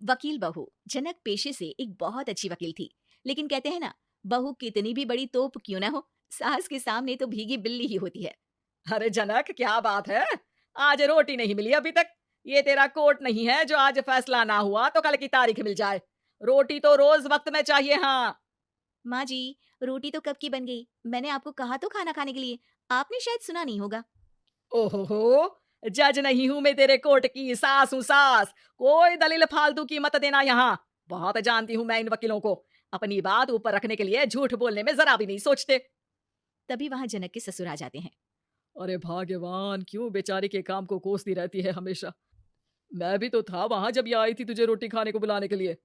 वकील बहू जनक पेशे से एक बहुत अच्छी वकील थी, लेकिन कहते हैं ना, बहू कितनी भी बड़ी तोप क्यों ना हो, सास के सामने तो भीगी बिल्ली ही होती है। अरे जनक, क्या बात है? आज रोटी नहीं मिली अभी तक। ये तेरा कोर्ट नहीं है जो आज फैसला ना हुआ तो कल की तारीख मिल जाए। रोटी तो रोज वक्त में चाहिए। हाँ। माँ जी, रोटी तो कब की बन गई, मैंने आपको कहा तो खाना खाने के लिए, आपने शायद सुना नहीं होगा। ओहो, जज नहीं हूं मैं तेरे कोर्ट की, सास हूं सास। कोई दलील फालतू की मत देना यहाँ। बहुत जानती हूं मैं इन वकीलों को। अपनी बात ऊपर रखने के लिए झूठ बोलने में जरा भी नहीं सोचते। तभी वहां जनक के ससुर आ जाते हैं। अरे भाग्यवान, क्यों बेचारी के काम को कोसती रहती है हमेशा। मैं भी तो था वहां जब ये आई थी तुझे रोटी खाने को बुलाने के लिए।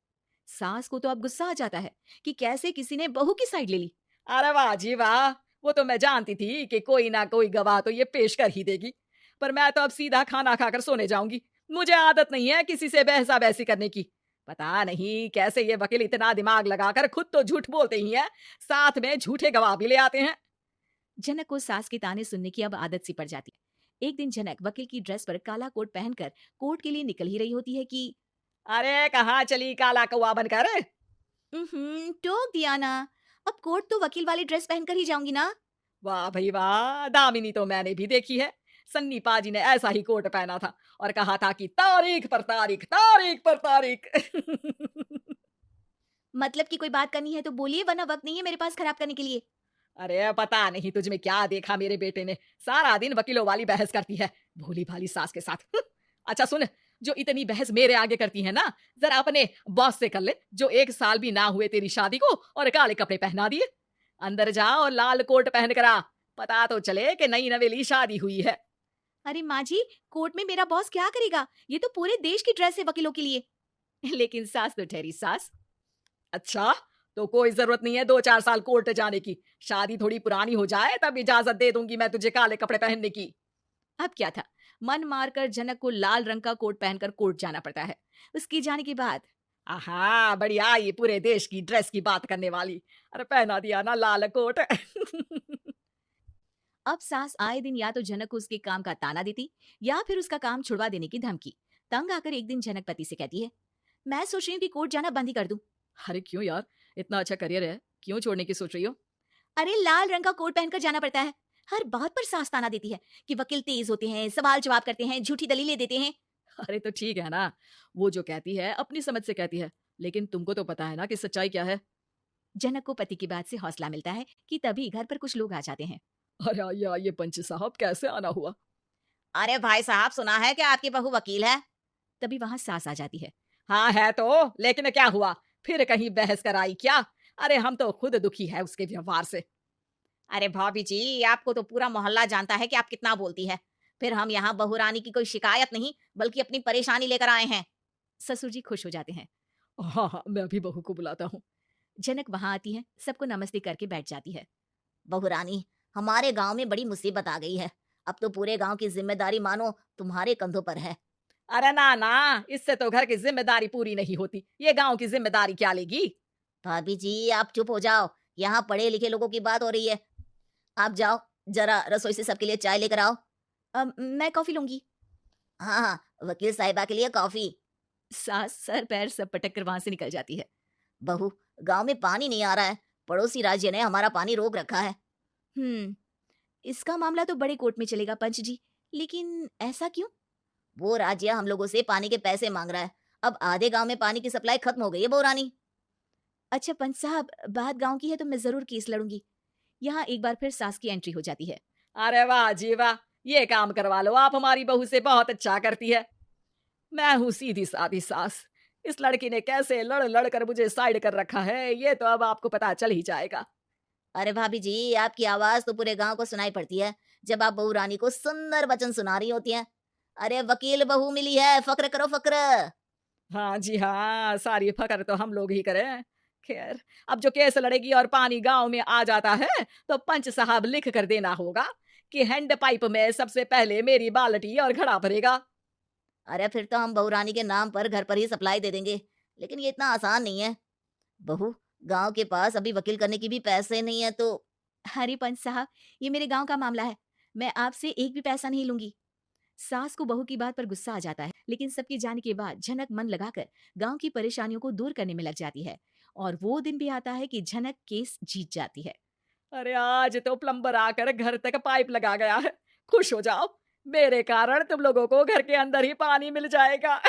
सास को तो अब गुस्सा आ जाता है कि कैसे किसी ने बहू की साइड ले ली। अरे वाह जी वाह! वो तो मैं जानती थी कि कोई ना कोई गवाह तो ये पेश कर ही देगी। पर मैं तो अब सीधा खाना खाकर सोने जाऊँगी। मुझे आदत नहीं है किसी से बहसा-बहसी करने की। पता नहीं कैसे ये वकील इतना दिमाग लगाकर खुद तो झूठ बोलते ही हैं, साथ में झूठे गवाह भी ले आते हैं। जनक को सास के ताने सुनने की अब आदत सी पड़ जाती है। एक दिन जनक वकील की ड्रेस पर काला कोट पहनकर कोर्ट के लिए निकल ही रही होती है कि अरे कहाँ चली काला कौवा बनकर? टोक दिया ना, अब कोर्ट तो वकील वाली ड्रेस पहनकर ही जाऊंगी ना। वाह भई वाह! दामिनी तो मैंने भी देखी है। सन्नी पाजी ने ऐसा ही कोट पहना था और कहा था कि तारीख पर तारीख, तारीख पर तारीख। मतलब की कोई बात करनी है तो बोलिए, वरना वक्त नहीं है मेरे पास खराब करने के लिए। अरे पता नहीं तुझ में क्या देखा मेरे बेटे ने, सारा दिन वकीलों वाली बहस करती है, भोली भाली सास के साथ। अच्छा सुन, जो इतनी बहस मेरे आगे करती है ना, जरा अपने बॉस से कर ले, जो 1 साल भी ना हुए तेरी शादी को और काले कपड़े पहना दिए। अंदर जा और लाल कोट पहन कर आ, पता तो चले कि नई नवेली शादी हुई है। अरे माँ जी, कोर्ट में मेरा बॉस क्या करेगा, ये तो पूरे देश की ड्रेस है वकीलों के लिए। लेकिन सास तो ठहरी सास। अच्छा, तो कोई जरूरत नहीं है 2-4 साल कोर्ट जाने की। शादी थोड़ी पुरानी हो जाए तब इजाजत दे दूंगी मैं तुझे काले कपड़े पहनने की। अब क्या था, मन मारकर जनक को लाल रंग का कोट पहनकर कोर्ट जाना पड़ता है। उसकी जाने के बाद आहा, बढ़िया, ये पूरे देश की ड्रेस की बात करने वाली। अरे पहना दिया ना लाल कोट। अब सास आए दिन या तो जनक को उसके काम का ताना देती, या फिर उसका काम छुड़वा देने की धमकी। तंग आकर एक दिन जनक पति से कहती है, मैं सोच रही हूँ कि कोर्ट जाना बंद ही कर दूं। अरे क्यों यार, इतना अच्छा करियर है, क्यों छोड़ने की सोच रही हो? अरे लाल रंग का कोट पहनकर जाना पड़ता है। हर बात पर सास ताना देती है कि वकील तेज होते हैं, सवाल जवाब करते हैं, झूठी दलीलें देते हैं। अरे तो ठीक है ना, वो जो कहती है अपनी समझ से कहती है, लेकिन तुमको तो पता है ना कि सच्चाई क्या है। जनक को पति की बात से हौसला मिलता है कि तभी घर पर कुछ लोग आ जाते हैं। अरे ये पंच साहब कैसे आना हुआ? अरे भाई साहब, सुना है कि आपकी बहू वकील है। तभी वहां सास आ जाती है। हाँ है तो, लेकिन क्या हुआ? फिर कहीं बहस कराई क्या? अरे हम तो खुद दुखी है उसके व्यवहार से। अरे भाभी जी, आपको तो पूरा मोहल्ला जानता है कि आप कितना बोलती है। फिर हम यहाँ बहू रानी की कोई शिकायत नहीं, बल्कि अपनी परेशानी लेकर आए हैं। ससुर जी खुश हो जाते हैं। हाँ हाँ, मैं अभी बहू को बुलाता हूँ। जनक वहां आती है, सबको नमस्ते करके बैठ जाती है। बहू रानी, हमारे गांव में बड़ी मुसीबत आ गई है। अब तो पूरे गांव की जिम्मेदारी मानो तुम्हारे कंधों पर है। अरे ना ना, इससे तो घर की जिम्मेदारी पूरी नहीं होती, ये गांव की जिम्मेदारी क्या लेगी? भाभी जी, आप चुप हो जाओ। यहाँ पढ़े लिखे लोगों की बात हो रही है। आप जाओ, जरा रसोई से सबके लिए चाय लेकर आओ। मैं कॉफी लूंगी। हाँ हाँ, वकील साहिबा के लिए कॉफी। सास सर पैर सब पटक कर वहां से निकल जाती है। बहू, गांव में पानी नहीं आ रहा है। पड़ोसी राज्य ने हमारा पानी रोक रखा है। हम्म, इसका मामला तो बड़े कोर्ट में चलेगा पंच जी, लेकिन ऐसा क्यों? वो राज्य हम लोगों से पानी के पैसे मांग रहा है। अब आधे गांव में पानी की सप्लाई खत्म हो गई है बहुरानी। अच्छा पंच साहब, बात गांव की है तो मैं जरूर केस लड़ूंगी। यहाँ एक बार फिर सास की एंट्री हो जाती है। अरे वाह जी वाह, ये काम करवा लो आप हमारी बहू से, बहुत अच्छा करती है। मैं हूँ सीधी सादी सास। इस लड़की ने कैसे लड़ लड़ कर मुझे साइड कर रखा है, ये तो अब आपको पता चल ही जाएगा। अरे भाभी जी, आपकी आवाज तो पूरे गांव को सुनाई पड़ती है जब आप बहू रानी को सुंदर वचन सुना रही होती हैं। अरे वकील बहू मिली है, फक्र करो फक्र। हाँ जी हाँ, सारी फकर तो हम लोग ही करें। खैर, अब जो केस लड़ेगी और पानी गांव में आ जाता है, तो पंच साहब लिख कर देना होगा कि हैंड पाइप में सबसे पहले मेरी बाल्टी और घड़ा भरेगा। अरे फिर तो हम बहू रानी के नाम पर घर पर ही सप्लाई दे देंगे, लेकिन ये इतना आसान नहीं है। बहू, गांव के पास अभी वकील करने की भी पैसे नहीं है तो। हरी पंच साहब, ये मेरे गांव का मामला है, मैं आपसे एक भी पैसा नहीं लूंगी। सास को बहू की बात पर गुस्सा आ जाता है, लेकिन सबके जाने के बाद झनक मन लगाकर गांव की परेशानियों को दूर करने में लग जाती है और वो दिन भी आता है कि झनक केस जीत जाती है। अरे आज तो प्लम्बर आकर घर तक पाइप लगा गया है। खुश हो जाओ, मेरे कारण तुम लोगों को घर के अंदर ही पानी मिल जाएगा।